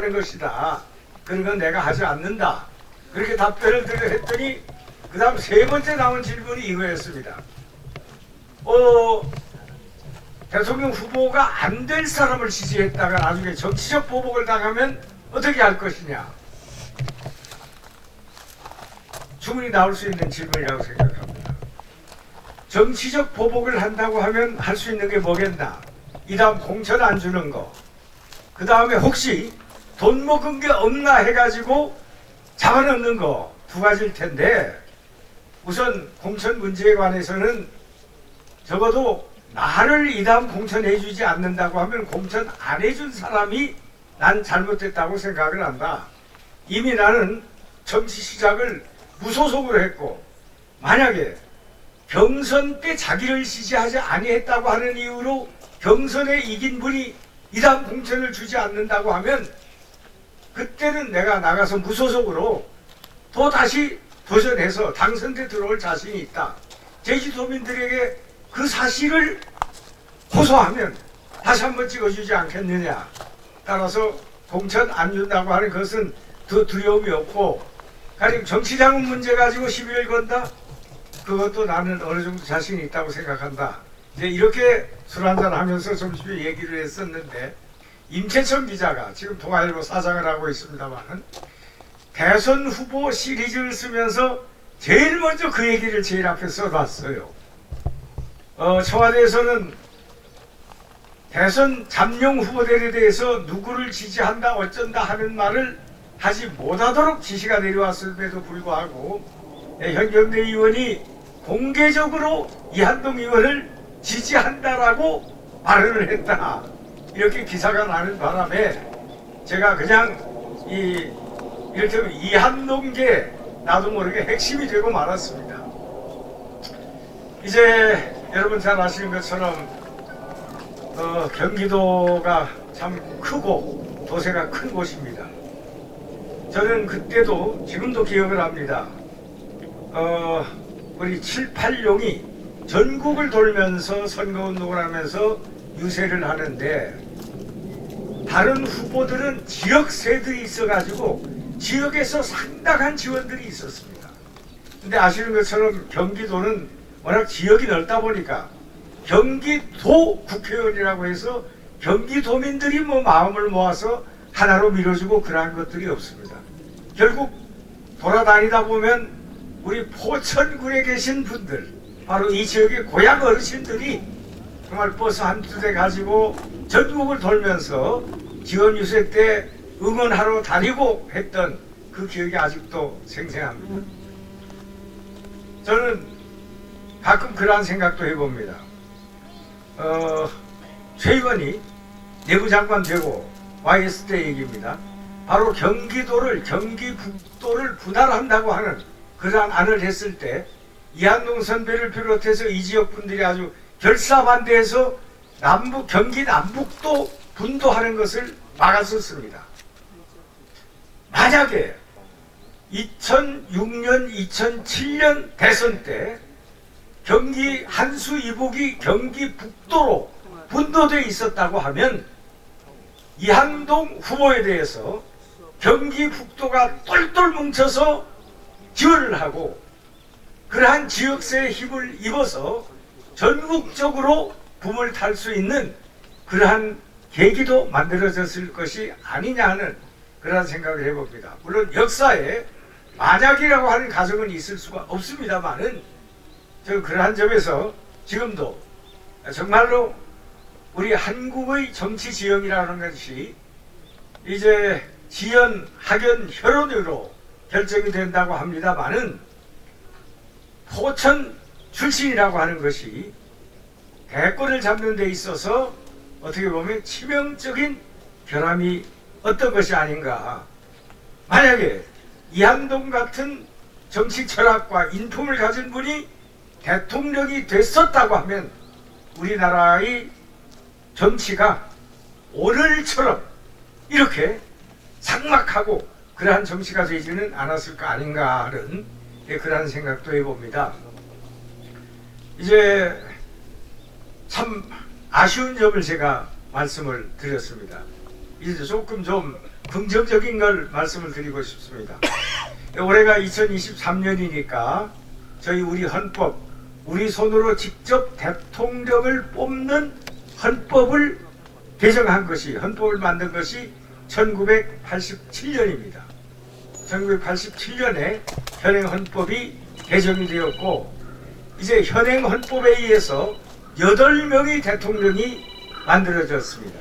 하는 것이다. 그런 건 내가 하지 않는다. 그렇게 답변을 했더니 그 다음 세 번째 나온 질문이 이거였습니다. 대통령 후보가 안 될 사람을 지지했다가 나중에 정치적 보복을 당하면 어떻게 할 것이냐. 충분히 나올 수 있는 질문이라고 생각합니다. 정치적 보복을 한다고 하면 할 수 있는 게 뭐겠나. 이 다음 공천 안 주는 거. 그 다음에 혹시 돈 먹은 게 없나 해가지고 잡아넣는 거. 두 가지일 텐데 우선 공천 문제에 관해서는 적어도 나를 이 다음 공천해주지 않는다고 하면 공천 안 해준 사람이 난 잘못했다고 생각을 한다. 이미 나는 정치 시작을 무소속으로 했고 만약에 경선 때 자기를 지지하지 아니했다고 하는 이유로 경선에 이긴 분이 이 다음 공천을 주지 않는다고 하면 그때는 내가 나가서 무소속으로 또 다시 도전해서 당선돼 들어올 자신이 있다. 제주도민들에게 그 사실을 호소하면 다시 한번 찍어주지 않겠느냐. 따라서 공천 안 준다고 하는 것은 더 두려움이 없고 가령 정치자금 문제 가지고 시비를 건다? 그것도 나는 어느 정도 자신이 있다고 생각한다. 이제 이렇게 술 한잔 하면서 점심에 얘기를 했었는데 임채천 기자가 지금 동아일보 사장을 하고 있습니다만 대선 후보 시리즈를 쓰면서 제일 먼저 그 얘기를 제일 앞에 써놨어요. 청와대에서는 대선 잠룡 후보들에 대해서 누구를 지지한다 어쩐다 하는 말을 하지 못하도록 지시가 내려왔음에도 불구하고 현경대 의원이 공개적으로 이한동 의원을 지지한다라고 발언을 했다. 이렇게 기사가 나는 바람에 제가 그냥 이를테면 이한동계 나도 모르게 핵심이 되고 말았습니다. 이제 여러분 잘 아시는 것처럼 경기도가 참 크고 도세가 큰 곳입니다. 저는 그때도 지금도 기억을 합니다. 우리 7, 8용이 전국을 돌면서 선거운동을 하면서 유세를 하는데 다른 후보들은 지역세들이 있어가지고 지역에서 상당한 지원들이 있었습니다. 근데 아시는 것처럼 경기도는 워낙 지역이 넓다 보니까 경기도 국회의원이라고 해서 경기도민들이 마음을 모아서 하나로 밀어주고 그러한 것들이 없습니다. 결국 돌아다니다 보면 우리 포천군에 계신 분들 바로 이 지역의 고향 어르신들이 정말 버스 한두 대 가지고 전국을 돌면서 지원 유세 때 응원하러 다니고 했던 그 기억이 아직도 생생합니다. 저는 가끔 그러한 생각도 해봅니다. 최 의원이 내무장관 되고 와 있을 때 얘기입니다. 바로 경기도를 경기북도를 분할한다고 하는 그러한 안을 했을 때 이한동 선배를 비롯해서 이 지역 분들이 아주 결사반대해서 경기 남북도 분도하는 것을 막았었습니다. 만약에 2006년, 2007년 대선 때 경기 한수 이북이 경기 북도로 분도되어 있었다고 하면 이한동 후보에 대해서 경기 북도가 똘똘 뭉쳐서 지원을 하고 그러한 지역세의 힘을 입어서 전국적으로 붐을 탈 수 있는 그러한 계기도 만들어졌을 것이 아니냐 하는 그런 생각을 해봅니다. 물론 역사에 만약이라고 하는 가정은 있을 수가 없습니다만은 저 그러한 점에서 지금도 정말로 우리 한국의 정치 지형이라는 것이 이제 지연, 학연, 혈연으로 결정이 된다고 합니다만은 포천 출신이라고 하는 것이 대권을 잡는 데 있어서 어떻게 보면 치명적인 결함이 어떤 것이 아닌가. 만약에 이한동 같은 정치 철학과 인품을 가진 분이 대통령이 됐었다고 하면 우리나라의 정치가 오늘처럼 이렇게 삭막하고 그러한 정치가 되지는 않았을 거 아닌가 하는 그러한 생각도 해봅니다. 이제 참 아쉬운 점을 제가 말씀을 드렸습니다. 이제 조금 좀 긍정적인 걸 말씀을 드리고 싶습니다. 올해가 2023년이니까 우리 헌법, 우리 손으로 직접 대통령을 뽑는 헌법을 개정한 것이, 헌법을 만든 것이 1987년입니다. 1987년에 현행 헌법이 개정이 되었고, 이제 현행 헌법에 의해서 8명의 대통령이 만들어졌습니다.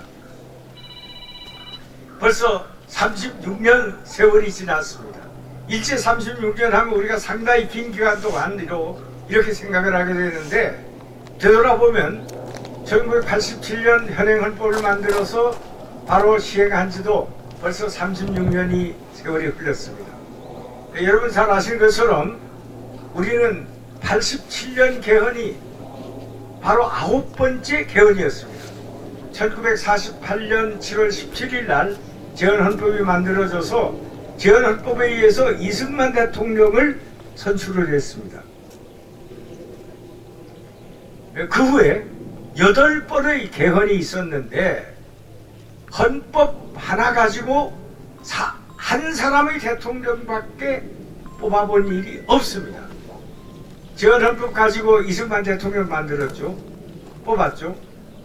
벌써 36년 세월이 지났습니다. 일제 36년 하면 우리가 상당히 긴 기간 동안 이렇게 생각을 하게 되는데, 되돌아보면 1987년 현행 헌법을 만들어서 바로 시행한 지도 벌써 36년이 세월이 흘렀습니다. 여러분 잘 아시는 것처럼 우리는 87년 개헌이 바로 9번째 개헌이었습니다. 1948년 7월 17일 날 제헌헌법이 만들어져서 제헌헌법에 의해서 이승만 대통령을 선출을 했습니다. 그 후에 8번의 개헌이 있었는데 헌법 하나 가지고 한 사람의 대통령밖에 뽑아본 일이 없습니다. 제헌헌법 가지고 이승만 대통령 만들었죠. 뽑았죠.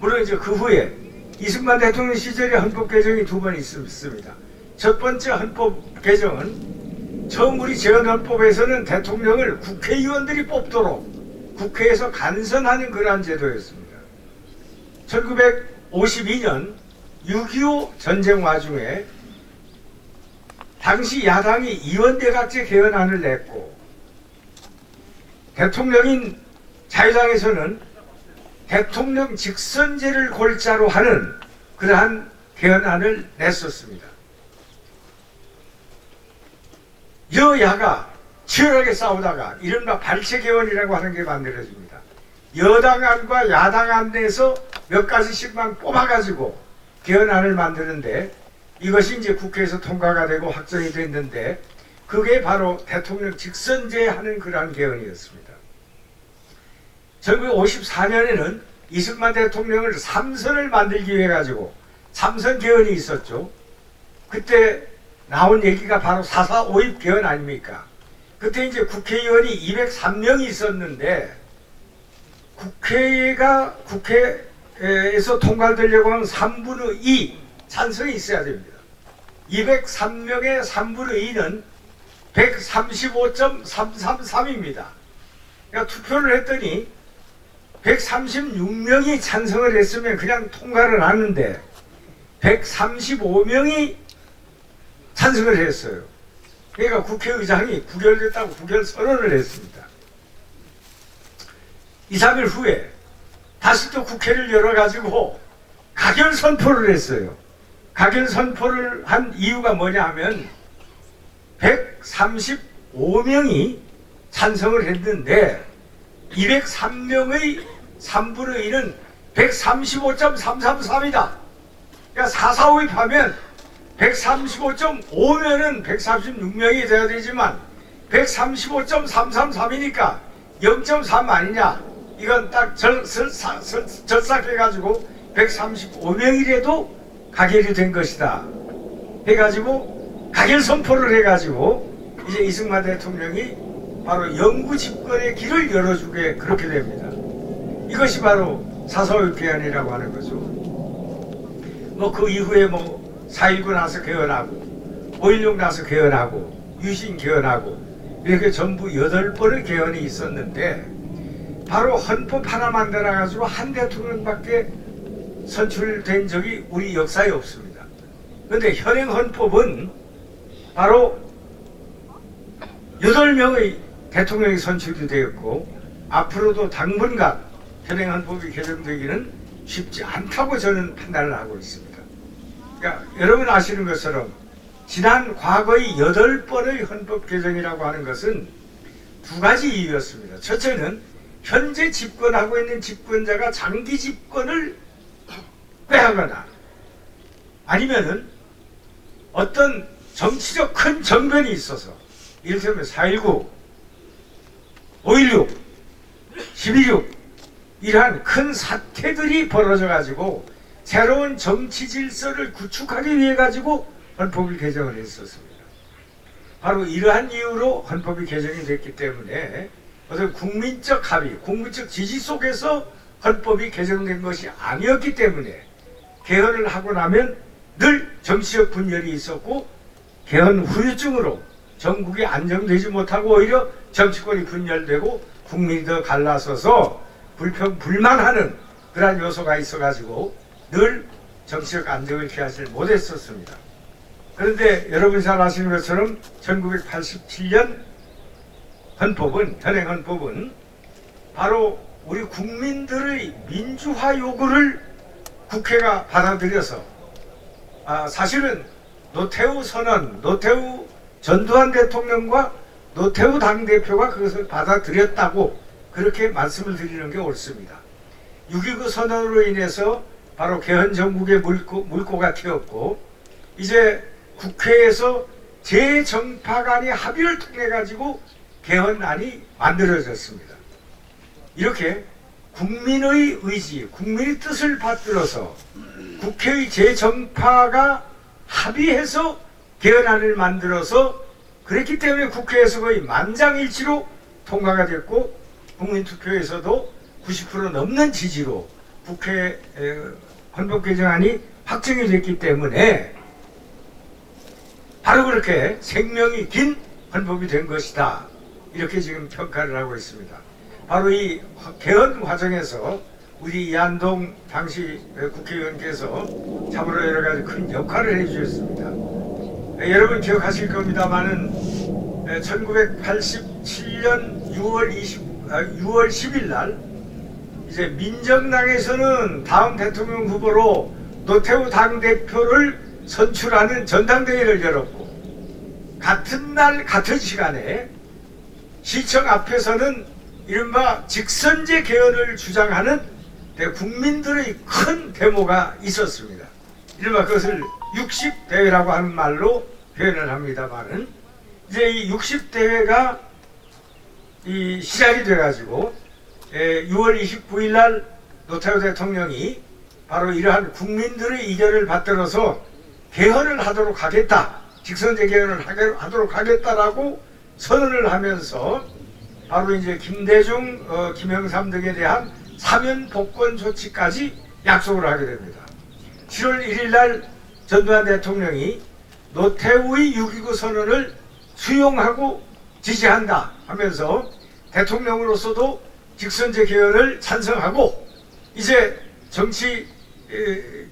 물론 이제 그 후에 이승만 대통령 시절에 헌법 개정이 2번 있습니다. 첫 번째 헌법 개정은 처음 우리 제헌헌법에서는 대통령을 국회의원들이 뽑도록 국회에서 간선하는 그러한 제도였습니다. 1952년 6.25 전쟁 와중에 당시 야당이 이원대각제 개헌안을 냈고, 대통령인 자유당에서는 대통령 직선제를 골자로 하는 그러한 개헌안을 냈었습니다. 여야가 치열하게 싸우다가 이른바 발췌 개헌이라고 하는 게 만들어집니다. 여당안과 야당안 내에서 몇 가지씩만 뽑아가지고 개헌안을 만드는데, 이것이 이제 국회에서 통과가 되고 확정이 됐는데, 그게 바로 대통령 직선제 하는 그러한 개헌이었습니다. 1954년에는 이승만 대통령을 3선을 만들기 위해 가지고 3선 개헌이 있었죠. 그때 나온 얘기가 바로 4.4 5.입 개헌 아닙니까? 그때 이제 국회의원이 203명이 있었는데, 국회에서 통과되려고 하면 3분의 2 찬성이 있어야 됩니다. 203명의 3분의 2는 135.333입니다. 그러니까 투표를 했더니 136명이 찬성을 했으면 그냥 통과를 하는데 135명이 찬성을 했어요. 그러니까 국회의장이 부결됐다고 부결 선언을 했습니다. 2, 3일 후에 다시 또 국회를 열어가지고 가결 선포를 했어요. 가결 선포를 한 이유가 뭐냐 하면 135명이 찬성을 했는데 203명의 3분의 1은 135.333이다. 그러니까 4.4 5.입 하면 135.5면은 136명이 돼야 되지만 135.333이니까 0.3 아니냐. 이건 딱 절삭해가지고 135명이라도 가결이 된 것이다 해가지고 가결 선포를 해가지고 이제 이승만 대통령이 바로 영구 집권의 길을 열어주게 그렇게 됩니다. 이것이 바로 4.4 5.입 개헌이라고 하는 거죠. 뭐 그 이후에 뭐 4.19 나서 개헌하고 5.16 나서 개헌하고 유신 개헌하고 이렇게 전부 8번의 개헌이 있었는데, 바로 헌법 하나 만들어 가지고 한 대통령밖에 선출된 적이 우리 역사에 없습니다. 그런데 현행 헌법은 바로 8명의 대통령이 선출이 되었고, 앞으로도 당분간 현행 헌법이 개정되기는 쉽지 않다고 저는 판단을 하고 있습니다. 그러니까 여러분 아시는 것처럼 지난 과거의 8번의 헌법 개정이라고 하는 것은 2가지 이유였습니다. 첫째는 현재 집권하고 있는 집권자가 장기 집권을 빼하거나 아니면은 어떤 정치적 큰 정변이 있어서, 이를테면 4.19, 5.16, 12.6 이러한 큰 사태들이 벌어져 가지고 새로운 정치 질서를 구축하기 위해 가지고 헌법을 개정을 했었습니다. 바로 이러한 이유로 헌법이 개정이 됐기 때문에 어떤 국민적 합의, 국민적 지지 속에서 헌법이 개정된 것이 아니었기 때문에 개헌을 하고 나면 늘 정치적 분열이 있었고 개헌 후유증으로 전국이 안정되지 못하고 오히려 정치권이 분열되고 국민이 더 갈라서서 불만하는 그러한 요소가 있어가지고 늘 정치적 안정을 기하지 못했었습니다. 그런데 여러분 잘 아시는 것처럼 1987년 헌법은, 현행 헌법은 바로 우리 국민들의 민주화 요구를 국회가 받아들여서 사실은 노태우 선언, 노태우 전두환 대통령과 노태우 당대표가 그것을 받아들였다고 그렇게 말씀을 드리는 게 옳습니다. 6.29 선언으로 인해서 바로 개헌 정국의 물꼬가 튀었고 이제 국회에서 재정파 간의 합의를 통해 가지고 개헌안이 만들어졌습니다. 이렇게 국민의 의지, 국민의 뜻을 받들어서 국회의 재정파가 합의해서 개헌안을 만들어서 그랬기 때문에 국회에서 거의 만장일치로 통과가 됐고 국민투표에서도 90% 넘는 지지로 국회 헌법 개정안이 확정이 됐기 때문에 바로 그렇게 생명이 긴 헌법이 된 것이다. 이렇게 지금 평가를 하고 있습니다. 바로 이 개헌 과정에서 우리 이한동 당시 국회의원께서 참으로 여러 가지 큰 역할을 해주셨습니다. 여러분 기억하실 겁니다만은 1987년 6월 10일 날 이제 민정당에서는 다음 대통령 후보로 노태우 당대표를 선출하는 전당대회를 열었고 같은 날 같은 시간에 시청 앞에서는 이른바 직선제 개헌을 주장하는 국민들의 큰 데모가 있었습니다. 이른바 그것을 60대회라고 하는 말로 표현을 합니다만은 이제 이 60대회가 시작이 돼가지고 6월 29일 날 노태우 대통령이 바로 이러한 국민들의 의견을 받들어서 개헌을 하도록 하겠다, 직선제 개헌을 하도록 하겠다라고 선언을 하면서 바로 이제 김대중, 김영삼 등에 대한 사면 복권 조치까지 약속을 하게 됩니다. 7월 1일 날 전두환 대통령이 노태우의 6.29 선언을 수용하고 지지한다 하면서 대통령으로서도 직선제 개헌을 찬성하고 이제 정치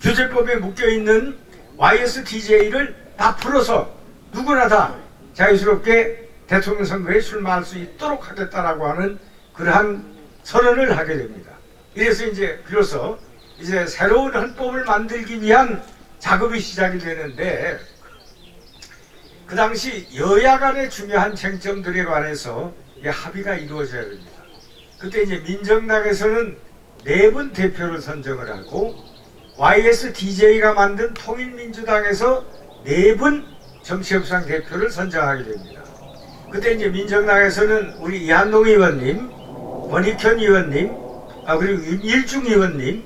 규제법에 묶여있는 YSDJ를 다 풀어서 누구나 다 자유스럽게 대통령 선거에 출마할 수 있도록 하겠다라고 하는 그러한 선언을 하게 됩니다. 이래서 이제 비로소 이제 새로운 헌법을 만들기 위한 작업이 시작이 되는데 그 당시 여야 간의 중요한 쟁점들에 관해서 합의가 이루어져야 됩니다. 그때 이제 민정당에서는 4분 대표를 선정을 하고 YSDJ가 만든 통일민주당에서 4분 정치협상 대표를 선정하게 됩니다. 그때 이제 민정당에서는 우리 이한동 의원님, 권익현 의원님, 그리고 윤일중 의원님,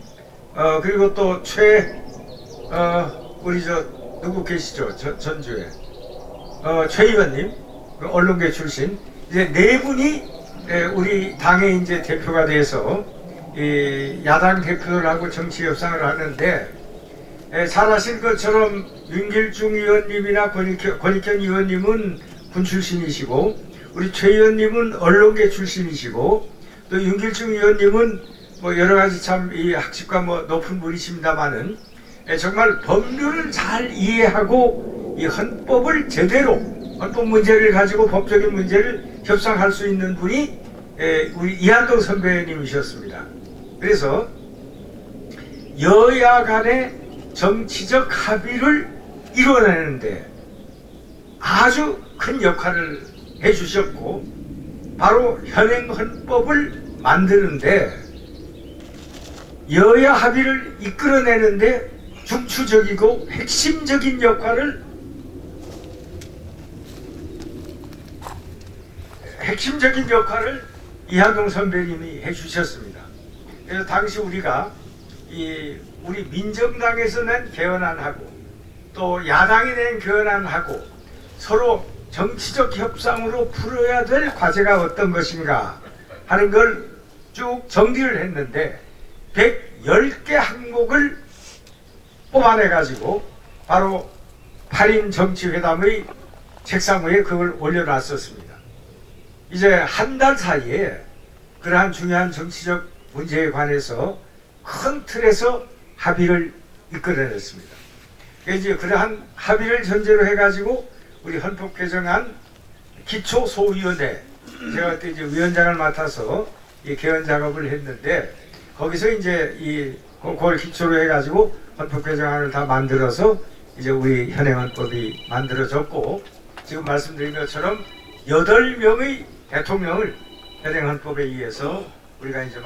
그리고 또 우리 누구 계시죠? 전주에. 최 의원님, 언론계 출신, 이제 4분이 우리 당의 이제 대표가 돼서 야당 대표들하고 정치 협상을 하는데 잘 아실 것처럼 윤길중 의원님이나 권익현 의원님은 군 출신이시고 우리 최 의원님은 언론계 출신이시고 또 윤길중 의원님은 뭐 여러 가지 참 이 학식과 뭐 높은 분이십니다만은 정말 법률을 잘 이해하고 이 헌법을 제대로 헌법 문제를 가지고 법적인 문제를 협상할 수 있는 분이 우리 이한동 선배님이셨습니다. 그래서 여야 간의 정치적 합의를 이뤄내는데 아주 큰 역할을 해주셨고 바로 현행 헌법을 만드는데 여야 합의를 이끌어내는데 중추적이고 핵심적인 역할을 이한동 선배님이 해주셨습니다. 그래서 당시 우리가 우리 민정당에서 낸 개헌안하고 또 야당이 낸 견안하고 서로 정치적 협상으로 풀어야 될 과제가 어떤 것인가 하는 걸 쭉 정리를 했는데 110개 항목을 뽑아내 가지고 바로 8인 정치회담의 책상 위에 그걸 올려놨었습니다. 이제 한 달 사이에 그러한 중요한 정치적 문제에 관해서 큰 틀에서 합의를 이끌어냈습니다. 이제 그러한 합의를 전제로 해가지고 우리 헌법 개정안 기초소위원회, 제가 그때 이제 위원장을 맡아서 이 개헌 작업을 했는데 거기서 이제 그걸 기초로 해가지고 헌법 개정안을 다 만들어서 이제 우리 현행헌법이 만들어졌고, 지금 말씀드린 것처럼 8명의 대통령을 현행헌법에 의해서 우리가 이제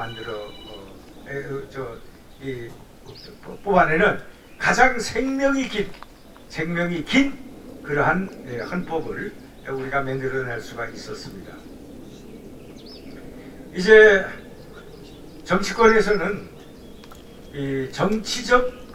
뽑아내는 가장 생명이 긴 그러한 헌법을 우리가 만들어낼 수가 있었습니다. 이제 정치권에서는 이 정치적